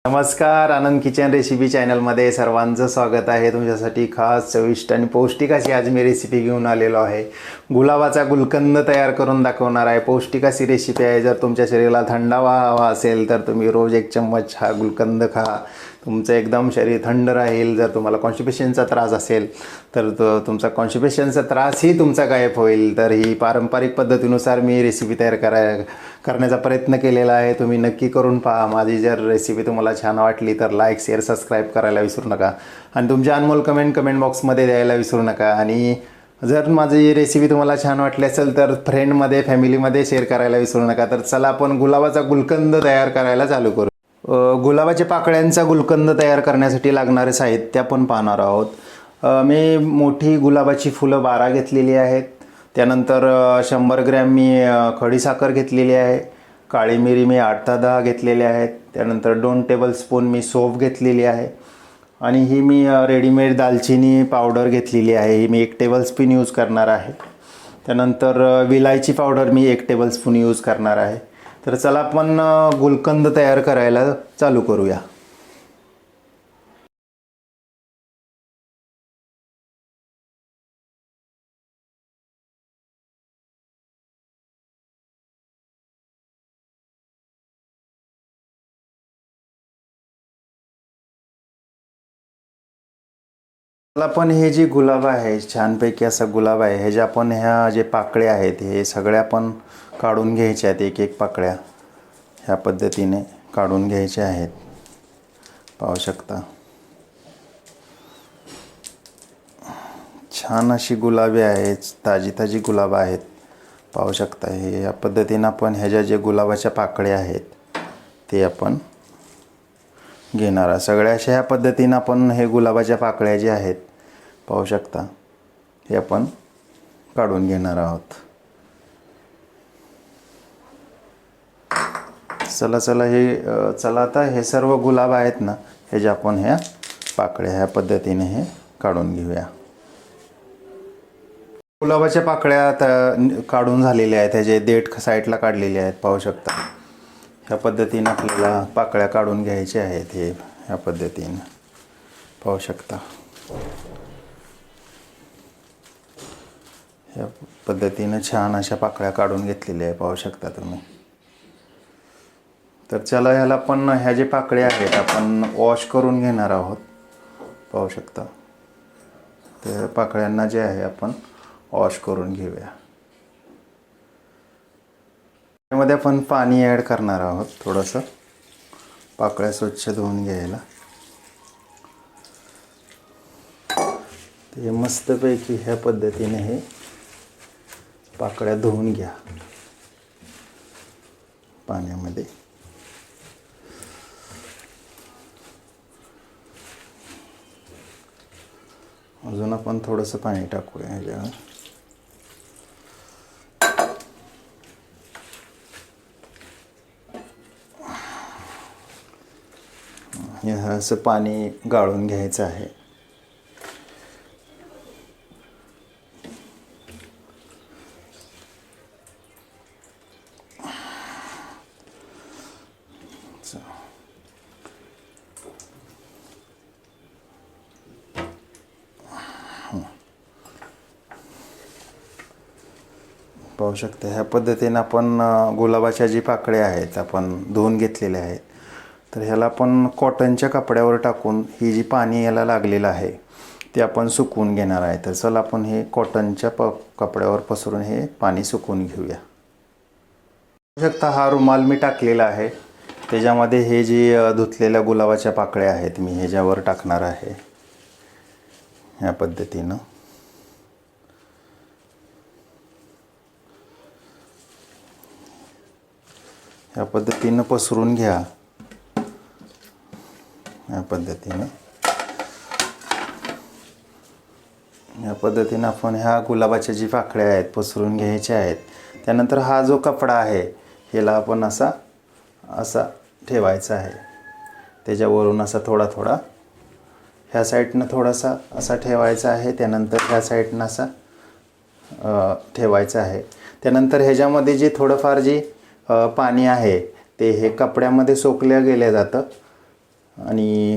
नमस्कार, आनंद kitchen recipe चॅनलमध्ये सर्वांचं स्वागत आहे. तुमच्यासाठी खास चविष्ट आणि पौष्टिक अशी आज मी रेसिपी घेऊन आलेलो आहे. गुलाबाचा गुलकंद तयार करून दाखवणार आहे. पौष्टिक अशी रेसिपी आहे. जर तुमच्या शरीराला थंडावा हवा असेल तर तुम्ही रोज 1 चम्मच हा गुलकंद खा. तुमचं एकदम शरीर थंड राहील. जर तुम्हाला कॉन्स्टिपेशनचा त्रास असेल तर तुमचा कॉन्स्टिपेशनचा त्रासही तुमचा गायब होईल. तर ही पारंपरिक पद्धतीनुसार मी रेसिपी तयार करण्याचा प्रयत्न केलेला आहे. तुम्ही नक्की करून पहा. माझी जर रेसिपी तुम्हाला छान वाटली तर लाईक, शेअर, सबस्क्राईब करायला विसरू नका आणि तुमचे अनमोल कमेंट बॉक्समध्ये द्यायला विसरू नका. आणि जर माझी रेसिपी तुम्हाला छान वाटली असेल तर फ्रेंडमध्ये, फॅमिलीमध्ये शेअर करायला विसरू नका. तर चला आपण गुलाबाचा गुलकंद तयार करायला चालू करू. गुलाबाच्या पाकळ्यांचा गुलकंद तयार करण्यासाठी लागणारे साहित्य आपण पाहणार आहोत. मी मोठी गुलाबाची फुलं 12 घेतलेली आहेत. त्यानंतर 100 ग्रॅम मी खडीसाखर घेतलेली आहे. काळी मिरी मी 8 ते 10 घेतलेल्या आहेत. त्यानंतर 2 टेबलस्पून मी सौंफ घेतलेली आहे आणि ही मी रेडीमेड दालचिनी पावडर घेतलेली आहे. ही मी 1 टेबलस्पून यूज करणार आहे. त्यानंतर विलायची पावडर मी 1 टेबलस्पून यूज करणार आहे. तर चला आपण गुलकंद तयार करायला चालू करूया. आपण हे जे गुलाब आहे, छानपैकी असा गुलाब आहे, हे जे आपण ह्या जे पाकळ्या आहेत हे सगळ्या आपण काढून घ्यायच्या आहेत. एक एक पाकळ्या ह्या पद्धतीने काढून घ्यायच्या आहेत. पाहू शकता छान अशी गुलाबी आहेत. ताजी ताजी गुलाब आहेत. पाहू शकता हे या पद्धतीने आपण ह्याच्या जे गुलाबाच्या पाकळ्या आहेत ते आपण घेणार आहोत. सगळ्या अशा ह्या पद्धतीने आपण हे गुलाबाच्या पाकळ्या जे आहेत पाहू शकता हे आपण काढून घेणार आहोत. चला आता हे सर्व गुलाब आहेत ना, हे जे आपण ह्या पाकळ्या ह्या पद्धतीने हे काढून घेऊया. गुलाबाच्या पाकळ्या काढून झालेल्या आहेत. ह्याचे देठ साईडला काढलेले आहेत. पाहू शकता ह्या पद्धतीने आपल्याला पाकळ्या काढून घ्यायच्या आहेत. हे ह्या पद्धतीने पाहू शकता. ह्या पद्धतीने छान अशा पाकळ्या काढून घेतलेल्या आहे. पाहू शकता तुम्ही. तर चला ह्याला पण ह्या जे पाकळ्या आहेत आपण वॉश करून घेणार आहोत. पाहू शकता तर पाकळ्यांना जे आहे आपण वॉश करून घेऊया. त्यामध्ये आपण पाणी ॲड करणार आहोत. थोडंसं पाकळ्या स्वच्छ धुवून घ्यायला. ते मस्तपैकी ह्या पद्धतीने हे पाकळ्या धुवून घ्या पाण्यामध्ये. अजून आपण थोडंसं पाणी टाकूया ह्याच्यावर. हे असं पाणी गाळून घ्यायचं आहे. पाहू शकता ह्या पद्धतीने आपण गुलाबाच्या जी पाकळ्या आहेत आपण धुवून घेतलेल्या आहेत. तर ह्याला आपण कॉटनच्या कपड्यावर टाकून ही जी पाणी याला लागलेलं आहे ते आपण सुकवून घेणार आहे. तर चला आपण हे कॉटनच्या कपड्यावर पसरून हे पाणी सुकवून घेऊया. पाहू शकता हा रुमाल मी टाकलेला आहे. त्याच्यामध्ये हे जे धुतलेल्या गुलाबाच्या पाकळ्या आहेत मी ह्याच्यावर टाकणार आहे. ह्या पद्धतीनं ह्या पद्धतीनं पसरून घ्या. या पद्धतीनं आपण ह्या गुलाबाच्या जी पाकळ्या आहेत पसरून घ्यायच्या आहेत. त्यानंतर हा जो कपडा आहे ह्याला आपण असा ठेवायचा आहे. त्याच्यावरून असा थोडा ह्या साईडनं थोडासा असा ठेवायचा आहे. त्यानंतर ह्या साईडनं असा ठेवायचा आहे. त्यानंतर ह्याच्यामध्ये जे थोडंफार जे पाणी आहे ते हे कपड्यामध्ये सोकल्या गेलं जातं. आणि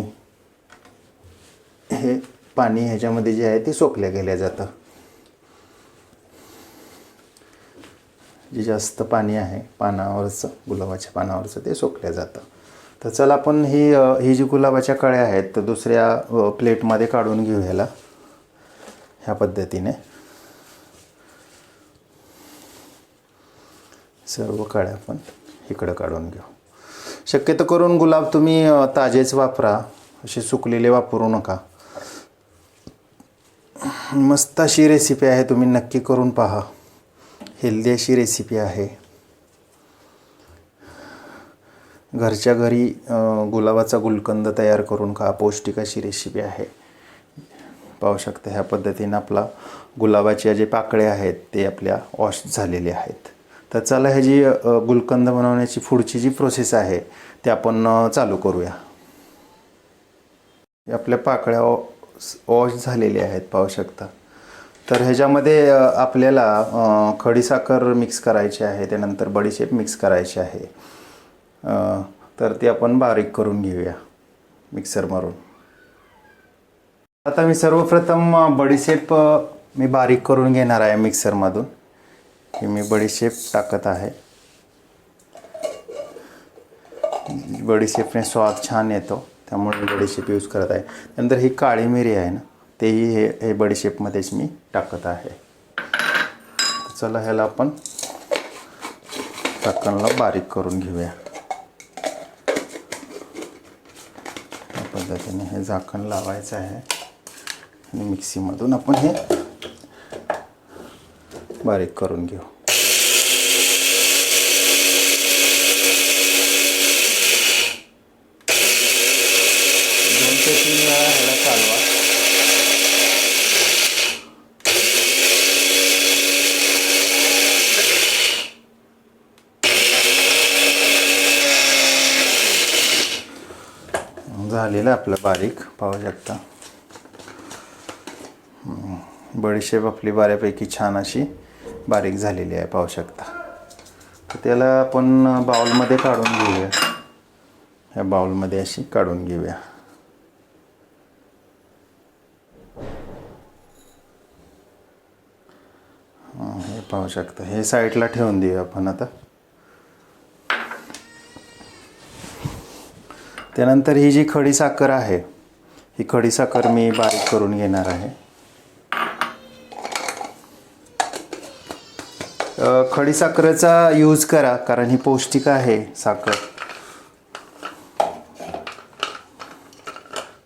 हे पाणी ह्याच्यामध्ये जे आहे ते सोकल्या गेलं जातं. जे जास्त पाणी आहे पानावरचं, गुलाबाच्या पानावरचं, ते सोकलं जातं. तर चला आपण ही जी गुलाबाच्या कळ्या आहेत तर दुसऱ्या प्लेटमध्ये काढून घेऊ ह्याला ह्या पद्धतीने. सर्व कळ्या आपण इकडं काढून घेऊ. शक्यतो करून गुलाब तुम्ही ताजेच वापरा, असे सुकलेले वापरू नका. मस्त अशी रेसिपी आहे, तुम्ही नक्की करून पहा. हेल्दी अशी रेसिपी आहे. घरच्या घरी गुलाबाचा गुलकंद तयार करून खा. पौष्टिक अशी रेसिपी आहे. पाहू शकता ह्या पद्धतीने आपला गुलाबाच्या जे पाकळ्या आहेत ते आपल्या वॉश झालेले आहेत. तर चला हे जी गुलकंद बनवण्याची पुढची जी प्रोसेस आहे ते आपण चालू करूया. आपल्या पाकळ्या वॉश झालेल्या आहेत, पाहू शकता. तर ह्याच्यामध्ये आपल्याला खडीसाखर मिक्स करायची आहे, त्यानंतर बडीशेप मिक्स करायची आहे. तर ती आपण बारीक करून घेऊया मिक्सरमधून. आता मी सर्वप्रथम बडीशेप मी बारीक करून घेणार आहे मिक्सरमधून. हे मी बडीशेप टाकत आहे. बडीशेपने स्वाद छान येतो, त्यामुळे मी बडीशेप यूज करत आहे. नंतर ही काळी मिरी आहे ना, तेही हे बडीशेपमध्येच मी टाकत आहे. चला ह्याला आपण झाकणला बारीक करून घेऊया. या पद्धतीने हे झाकण लावायचं आहे आणि मिक्सीमधून आपण हे बारीक करून घेऊ. झालेलं आपलं बारीक, पाहू शकता. बडीशेप आपली बऱ्यापैकी छान अशी बारीक झालेली आहे, पाहू शकता. तर त्याला आपण बाउलमध्ये काढून घेऊया. ह्या बाउलमध्ये अशी काढून घेऊया. हे पाहू शकता. हे साईडला ठेवून देऊया आपण आता. त्यानंतर ही जी खडीसाखर आहे, ही खडीसाखर मी बारीक करून घेणार आहे. खडीसाखरेचा यूज करा, कारण ही पौष्टिक आहे साखर.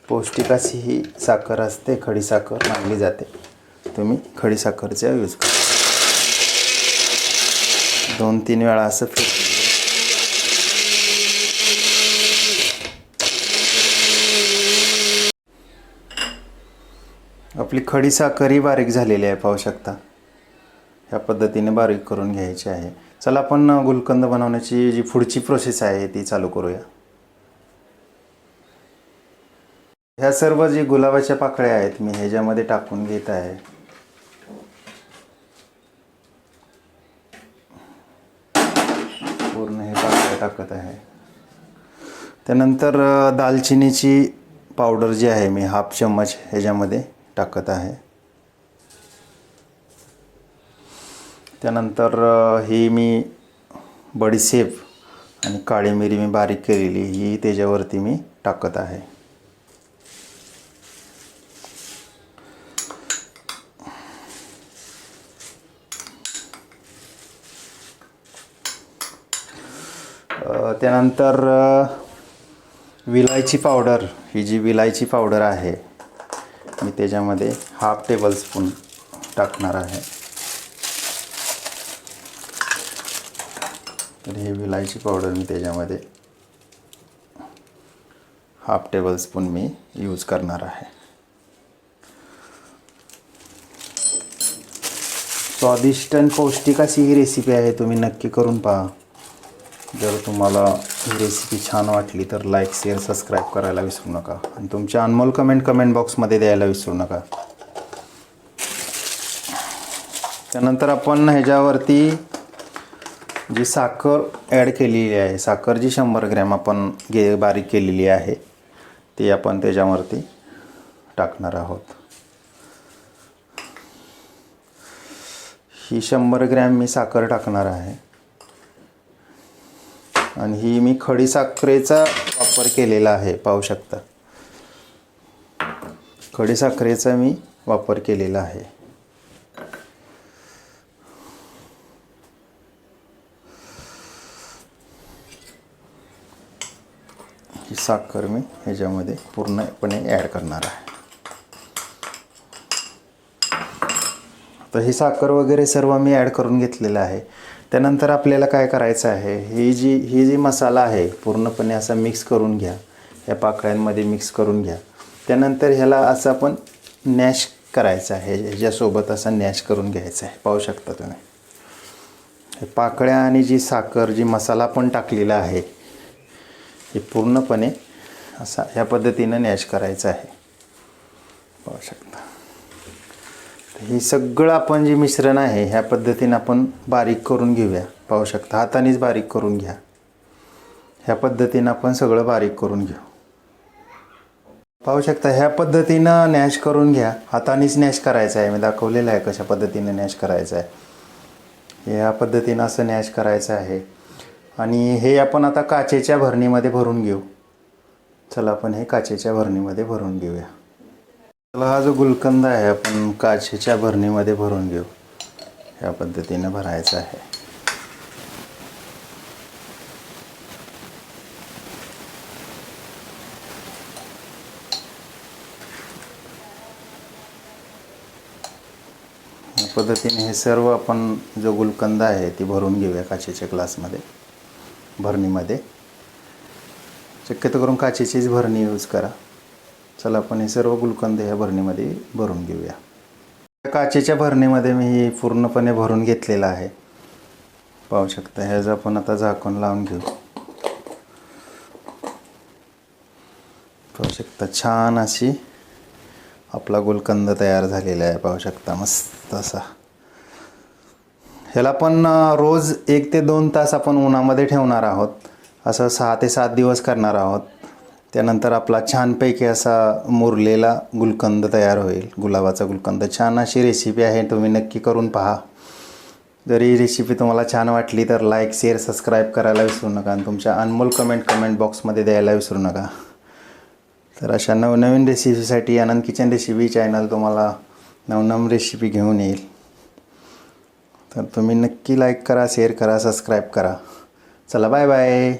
पौष्टिक अशी ही साखर असते, खडीसाखर मानली जाते. तुम्ही खडीसाखरचा यूज करा. 2-3 वेळा असं फिरवून आपली खडीसाखर ही बारीक झालेली आहे, पाहू शकता. ह्या पद्धतीने बारीक करून घ्यायची आहे. चला आपण गुलकंद बनवण्याची जी पुढची प्रोसेस आहे ती चालू करूया. ह्या सर्व जी गुलाबाच्या पाकळ्या आहेत मी ह्याच्यामध्ये टाकून घेत आहे. पूर्ण हे पाकळ्या टाकत आहे. त्यानंतर दालचिनीची पावडर जी आहे मी 1/2 चम्मच ह्याच्यामध्ये टाकत आहे. त्यानंतर ही मी बडीशेप आणि काळी मिरी मी बारीक केलेली ही त्याच्यावरती मी टाकत आहे. त्यानंतर विलायची पावडर, ही जी विलायची पावडर आहे मी त्याच्यामध्ये 1/2 टेबलस्पून टाकणार आहे. तर ही विलायची पावडर मी त्याच्यामध्ये 1/2 टेबलस्पून मी यूज करणार आहे. स्वादिष्ट आणि पौष्टिक अशी ही रेसिपी आहे, तुम्ही नक्की करून पहा. जर तुम्हाला ही रेसिपी छान वाटली तर लाईक, शेअर, सबस्क्राईब करायला विसरू नका आणि तुमच्या अनमोल कमेंट बॉक्समध्ये द्यायला विसरू नका. त्यानंतर आपण ह्याच्यावरती जी साखर ॲड केलेली आहे, साखर जी 100 ग्रॅम आपण बारीक केलेली आहे ती आपण त्याच्यावरती टाकणार आहोत. ही 100 ग्रॅम मी साखर टाकणार आहे आणि ही मी खडी साखरेचा वापर केलेला आहे. पाहू शकता, खडी साखरेचा मी वापर केलेला आहे. ही साखर मी ह्याच्यामध्ये पूर्णपणे ॲड करणार आहे. तर ही साखर वगैरे सर्व मी ॲड करून घेतलेलं आहे. त्यानंतर आपल्याला काय करायचं आहे, ही जी मसाला आहे पूर्णपणे असा मिक्स करून घ्या. या पाकळ्यांमध्ये मिक्स करून घ्या. त्यानंतर ह्याला असं आपण नॅश करायचं आहे. ह्याच्यासोबत असा नॅश करून घ्यायचा आहे. पाहू शकता तुम्ही, हे पाकळ्या आणि जी साखर, जी मसाला पण टाकलेला आहे, हे पूर्णपणे असा ह्या पद्धतीनं नॅश करायचं आहे. पाहू शकता, हे सगळं आपण जे मिश्रण आहे ह्या पद्धतीनं आपण बारीक करून घेऊया. पाहू शकता, हातानेच बारीक करून घ्या. ह्या पद्धतीनं आपण सगळं बारीक करून घेऊ. पाहू शकता, ह्या पद्धतीनं नॅश करून घ्या. हातानेच नॅश करायचं आहे. मी दाखवलेलं आहे कशा पद्धतीनं नॅश करायचं आहे. ह्या पद्धतीनं असं नॅश करायचं आहे. आणि हे आपण आता काचेच्या भरणीमध्ये भरून घेऊ. चला आपण हे काचेच्या भरणीमध्ये भरून घेऊया. चला, हा जो गुलकंद आहे आपण काचेच्या भरणीमध्ये भरून घेऊ. ह्या पद्धतीनं भरायचा आहे. या पद्धतीने हे सर्व आपण जो गुलकंद आहे ती भरून घेऊया काचेच्या ग्लासमध्ये, भरणीमध्ये. शक्यतो करून काचेचीच भरणी यूज करा. चला आपण हे सर्व गुलकंद ह्या भरणीमध्ये भरून घेऊया. काचेच्या भरणीमध्ये मी ही पूर्णपणे भरून घेतलेला आहे. पाहू शकता, ह्याचं आपण आता झाकण लावून घेऊ. पाहू शकता, छान अशी आपला गुलकंद तयार झालेला आहे. पाहू शकता, मस्त असा. ह्याला पण रोज 1 ते 2 तास आपण उन्हामध्ये ठेवणार आहोत. असं 6 ते 7 दिवस करणार आहोत. त्यानंतर आपला छानपैकी असा मुरलेला गुलकंद तयार होईल. गुलाबाचा गुलकंद. छान अशी रेसिपी आहे, तुम्ही नक्की करून पहा. जर ही रेसिपी तुम्हाला छान वाटली तर लाईक, शेअर, सबस्क्राईब करायला विसरू नका आणि तुमच्या अनमोल कमेंट बॉक्समध्ये द्यायला विसरू नका. तर अशा नवनवीन रेसिपीसाठी आनंद किचन रेसिपी चॅनल तुम्हाला नवनवीन रेसिपी घेऊन येईल. तर तुम्ही नक्की लाईक करा, शेअर करा, सबस्क्राईब करा. चला, बाय बाय.